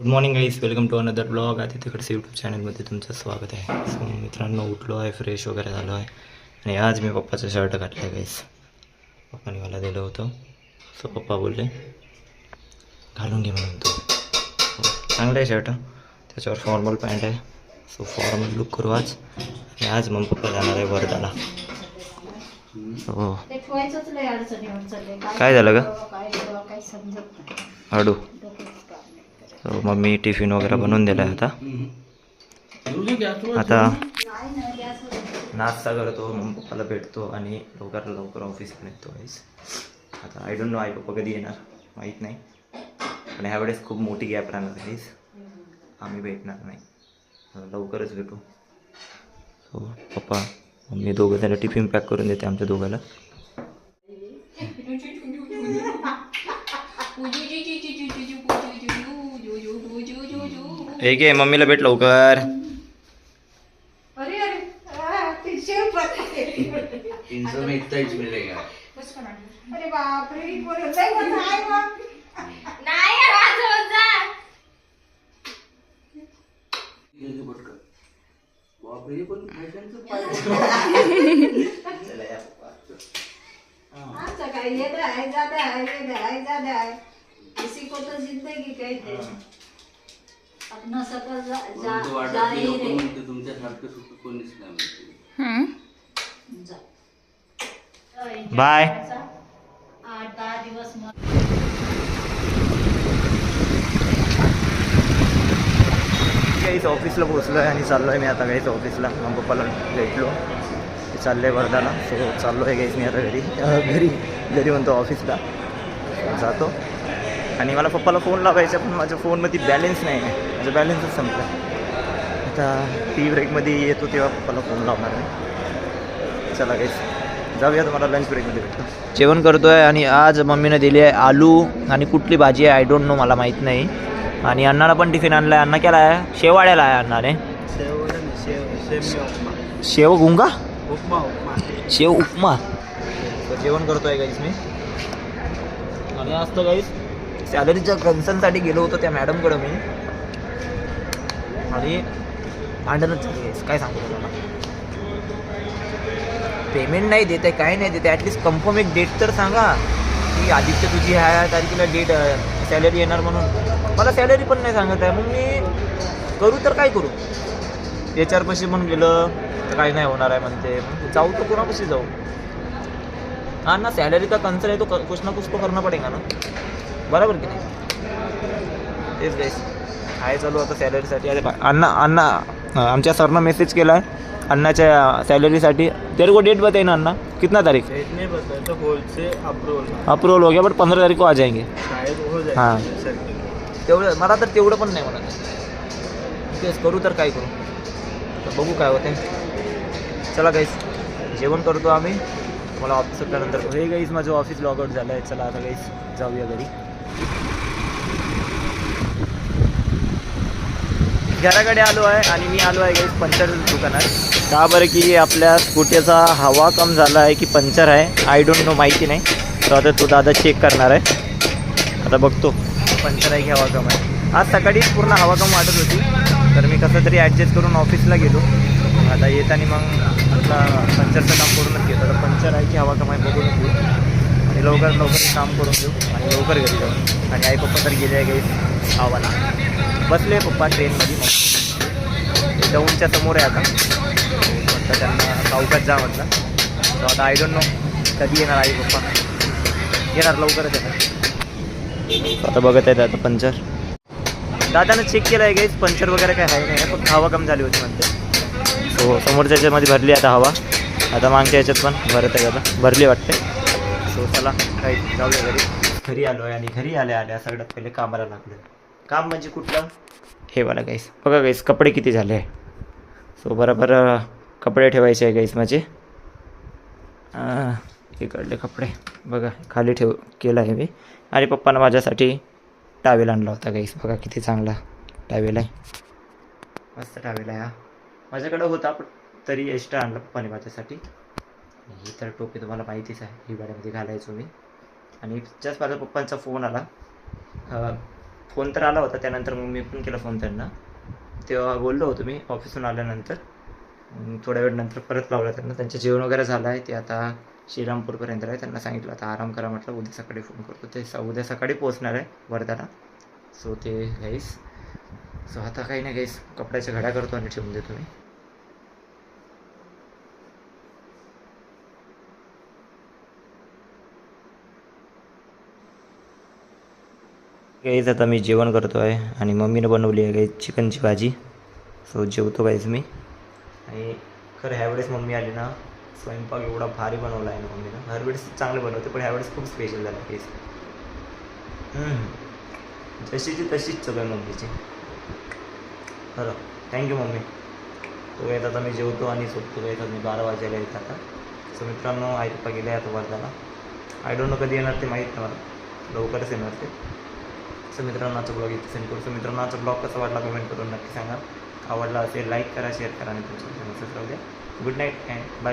Good morning guys, welcome to another blog. आदित्यकडचे YouTube चॅनलमध्ये तुमचं स्वागत आहे. सो मित्रांनो, उठलो आहे, फ्रेश वगैरे झालो आहे आणि आज मी पप्पाचं शर्ट घातलं आहे गाईज. पप्पाने मला दिलं होतं. सो पप्पा बोलले घालून घे म्हणून. तो चांगलं आहे शर्ट, त्याच्यावर फॉर्मल पॅन्ट आहे. सो फॉर्मल लुक करू आज. आणि आज मग पप्पा जाणार आहे वर्धाला. हो, काय झालं ग हाडू? सो मम्मी टिफिन वगैरे बनवून दिला आहे. आता नाश्ता करतो, मग पप्पाला भेटतो आणि लवकर ऑफिसला निघतो गाईस. आता आय डोंट नो आई पप्पा कधी येणार माहीत नाही, पण ह्यावेळेस खूप मोठी गॅप राहणार गाईस. आम्ही भेटणार नाही, लवकरच भेटू. सो पप्पा मम्मी दोघं त्याला टिफिन पॅक करून देते आमच्या दोघाला. एक आहे, मम्मीला भेट लवकर. किसी को तो जिंदगी कहते हैं. अपना सफर बाय. 8-10 दिवस काहीच ऑफिसला पोचलो आहे आणि चाललो आहे मी आता काहीच ऑफिसला. मग पप्पाला भेटलो, चाललं आहे वर्धाला. सो चाललो आहे काहीच मी आता घरी म्हणतो ऑफिसला जातो. आणि मला पप्पाला फोन लावायचा, पण माझ्या फोनमध्ये बॅलेन्स नाही आहे, माझं बॅलेन्सच संपलं. आता टी ब्रेकमध्ये येतो तेव्हा पप्पाला फोन लावणार आहे. चला काहीच जाऊया, तुम्हाला लंच ब्रेकमध्ये भेटतो. जेवण करतो आहे आणि आज मम्मीने दिली आहे आलू आणि कुठली भाजी आहे आय डोंट नो, मला माहीत नाही. आणि अण्णाला पण टिफिन आणला आहे. अण्णा केला आहे शेवाळ्याला आहे अण्णाने. शेव गुंगा शेव उपमा. जेवण करतो आहे गाईस मी. आणि आज तर गाईस सॅलरीच्या कन्सर्नसाठी गेलो होतो त्या मॅडमकडं मी, आणि भांडणच झाली गाईस. काय सांगू तुम्हाला, पेमेंट नाही देते, काय नाही देते. ॲटलिस्ट कन्फर्म एक डेट तर सांगा की आदित्य तुझी ह्या तारखेला डेट सॅलरी येणार म्हणून. मला सॅलरी पण नाही सांगत आहे. मग मी करू तर काय करू? HR पण गेलं तर काही नाही होणार आहे म्हणते. मग जाऊ तर कोणापाशी जाऊ? हा ना, सॅलरी का कन्सर्न आहे तो कुछ ना कुछ तो करणं पडेगा ना, बरोबर की नाही? तेच गाईस आहे चालू आता सॅलरीसाठी. अरे अण्णा आमच्या सरनं मेसेज केला आहे अन्नाच्या सैलरी. तेरे को डेट बताई ना अन्ना, कितना तारीख? डेट नहीं बताया तो होल से अप्रूवल हो गया, बट 15 तारीख को आ जाएंगे. शायद हो जाए. हां, तेवढं मला तर तेवढं पण नाही म्हणत. तेच करू तर काय करू, तर बघू काय होते. चला गाईस जेवण करतो आम्ही, मला ऑफिस सुटल्यानंतर. हे गाईस माझं ऑफिस लॉग आउट झालं आहे. चला आता गाईस जाऊया घरी. घराकडे आलो आहे आणि मी आलो आहे गाईस पंचर दुकानात. का बरं की आपल्या स्कूटीचा हवा कम झाला आहे की पंचर आहे, आय डोंट नो, माहिती नाही. तर आता तो दादा चेक करणार आहे. आता बघतो पंचर आहे की हवा कम आहे. आज सकाळी पूर्ण हवा कम वाटत होती, तर मी कसं तरी ॲडजस्ट करून ऑफिसला गेलो. आता येताना मग आपला पंचरचं काम करूनच घेतो. तर पंचर आहे की हवा कम आहे बघूनच घेऊ आणि लवकर काम करून घेऊ आणि लवकर घरी जाऊ. आणि आई पप्पा तर गेले आहे गाईस गावाला. बसले पप्पा ट्रेनमध्ये. मग दौंडच्या समोर आहे आता. म्हटलं त्यांना चौकात जा म्हटलं. तर आता आय डोंट नो कधी येणार आई पप्पा. येणार लवकरच येणार. आता बघत आहेत आता पंचर. दादानं चेक केलं आहे गाईस, पंचर वगैरे काय आहे नाही, फक्त हवा कम झाली होती म्हणते. सो समोरच्या याच्यामध्ये भरली आता हवा. आता मागच्या याच्यात पण भरत आहे, आता भरली वाटते. सो चला काही जाऊया घरी आलो आहे. आणि घरी आल्या सगळ्यात पहिले कामाला लागलं. काम म्हणजे कुठलं, हे वाला गाईस. बघा गाईस कपडे किती झाले आहे. सो बरोबर कपडे ठेवायचे आहे गाईस माझे. इकडले कपडे बघा खाली केलं आहे मी. आणि पप्पानं माझ्यासाठी टावेल आणला होता गाईस. बघा किती चांगला टावेल आहे, मस्त टावेल आहे हा. माझ्याकडं होता पण तरी एक्स्ट्रा आणला पप्पाने माझ्यासाठी. ही तर टोपी तुम्हाला माहितीच आहे, हिवाळ्यामध्ये घालायचो मी. आणि जस्ट माझ्या पप्पांचा फोन आला फोन तर आला होता, त्यानंतर मग मी पण केला फोन त्यांना. तेव्हा बोललो होतो मी ऑफिसून आल्यानंतर. थोड्या वेळ नंतर परत लावला त्यांना. त्यांचं जेवण वगैरे झालं आहे, ते आता श्रीरामपूरपर्यंत आहे. त्यांना सांगितलं आता आराम करा म्हटलं, उद्या सकाळी फोन करतो. ते उद्या सकाळी पोहोचणार आहे वर्ध्याला. सो ते गाईस, सो आता काही नाही गाईस, कपड्याच्या घड्या करतो आणि ठेवून देतो मी. गाईज आता मी जेवण करतो आहे आणि मम्मीनं बनवली आहे गाईज चिकनची भाजी. सो जेवतो गाईज मी. आणि खरं ह्यावेळेस मम्मी आली ना, स्वयंपाक एवढा भारी बनवला आहे ना मम्मीनं. हरवेळेस चांगले बनवते, पण ह्यावेळेस खूप स्पेशल झालं गाईज. जशीची तशीच चव आहे मम्मीची. खरं थँक्यू मम्मी. तो गाईज आता मी जेवतो आणि झोपतो गाईज. मी 12 वाजायला येत आता. सो मित्रांनो, आई पप्पा गेले आता वर्ध्याला. आय डोंट नो कधी येणार ते माहीत नाही मला, लवकरच येणार ते. सो मित्रांनो, आजचा ब्लॉग इथे सेंड करू. सो मित्रांनो, आजचा ब्लॉग कसा वाटला कमेंट करून नक्की सांगा. आवडला असेल लाईक करा, शेअर करा आणि तुमच्या चॅनल सबस्क्राईब द्या. Good night and bye.